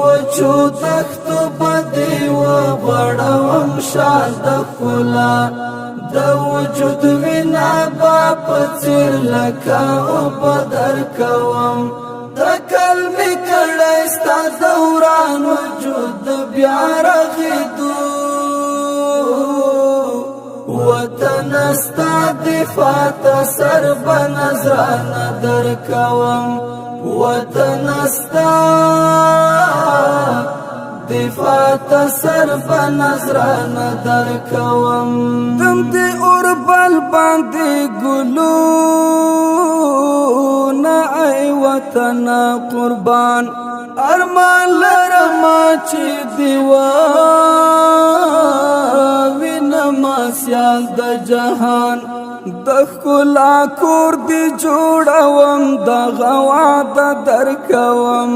وچو دختو بدی و غړوم شال د ښکلا د وجود وینا با پڅیر لکه او بدر کوم د کلمې کړه ستا دوران وجود بیا رغیدو وطن ستا دفاع ته سر بنظرانه در کوم وطن ستا دفاع ته سر بنظرانه در کوم دم دې اور بل باندې ګلونه ای وطن قربان ارمان لرم چې دیوا وینم سیال د جهان د ښکلا کور دی جوړوم د غوا د درکوم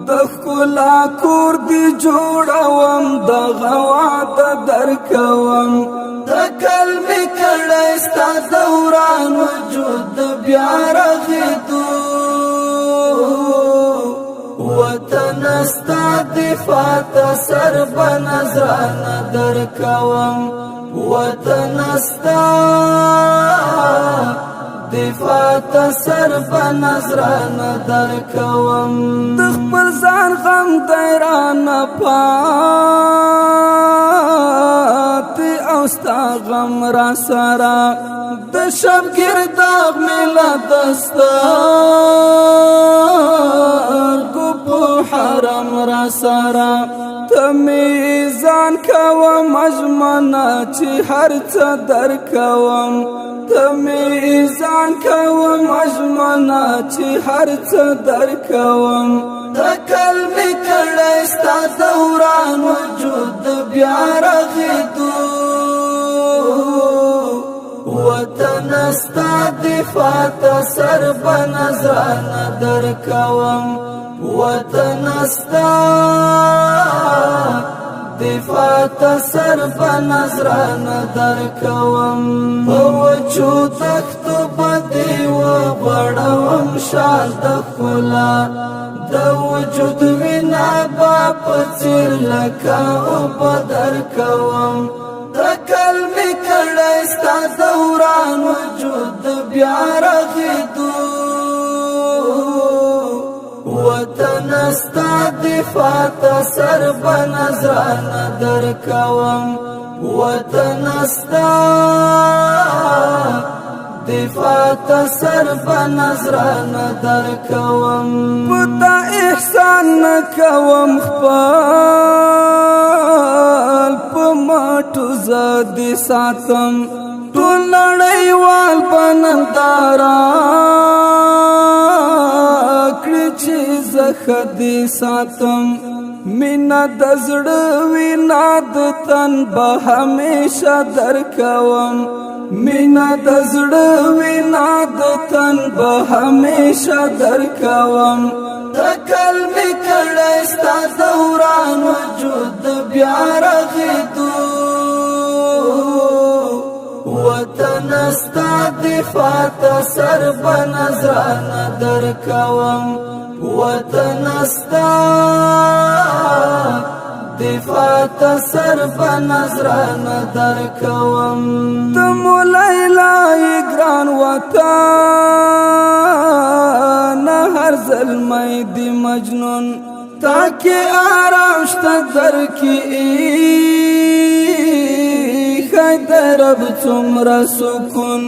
د ښکلا کور دی جوړوم د غوا د درکوم د کلمې کړه ستا دوران وجود بیا رغیدو وطن ستا دفاع ته سر بنظرانه در کوم وطن ستا دفاع ته سر بنظرانه در کوم د خپل ځان غم دیرانه پاتې او ستا غم را سره د شب ګرداغ ملا دستارګو په حرم را سره ته میزان کوم اجمنه چې هر څه در کوم ته میزان کوم اجمنه چې هر څه در کوم د کلمې کړه ستا دوران وجود بیا رغیدو وطن ستا دفاع ته سر بنظرانه در کوم وطن ستا دفاع ته سر بنظرانه در کوم وچو دختو بدی و غړوم شال د ښکلا د وجود وینا با پڅیر لکه او بدر کوم د کلمې کړه ستا دوران وجود بیا رغیدو وطن ستا دفاع ته سر بنظرانه در کوم وطن ستا دفاع ته سر بنظرانه در کوم پتا احسان نکوم خپل په ماټو زدي ساتم ټول نړیوال بنندارا کړي چې زخدي ساتم مینا د زړه وینا د تن به همیشه در کوم مینا د زړه وینا د تن به همیشه در کوم د کلمې کړه ستا دوران وجود بیا رغیدو وطن ستا دفاع ته سر بنظرانه در کوم وطن ستا دفاع ته سر بنظرانه در کوم د مولیلای ګران وطن هر ظلمې دی مجنون تاکي آرام شته درکې خیر رب څومره سکون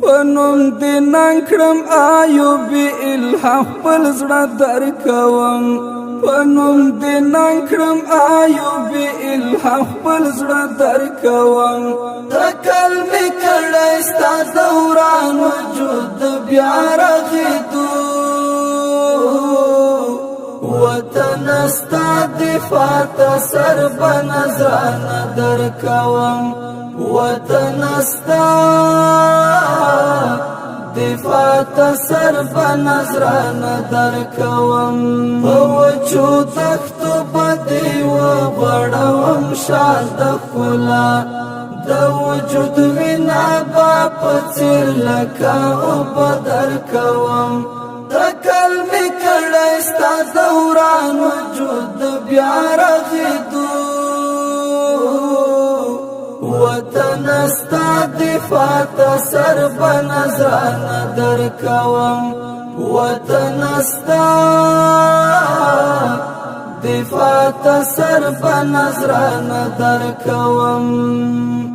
پنوم دې ننکړم ایوب الحق خپل زړه درکوم پنوم دې ننکړم ایوب الحق خپل زړه درکوم د کلمې کړه ستا دوران وجود بیا رغیدو وطن ستا دفاع ته سر بنظرانه در کوم وطن ستا دفاع ته سر بنظرانه در کوم وچو دختو بدی و غړوم شال د ښکلا د وجود وینا با پڅیر لکه او بدر کوم د کلمې کړه ستا دوران وجود بیا رغیدو وطن استا دفاع تا سر بنظران در کوم وطن استا دفاع تا سر بنظران در کوم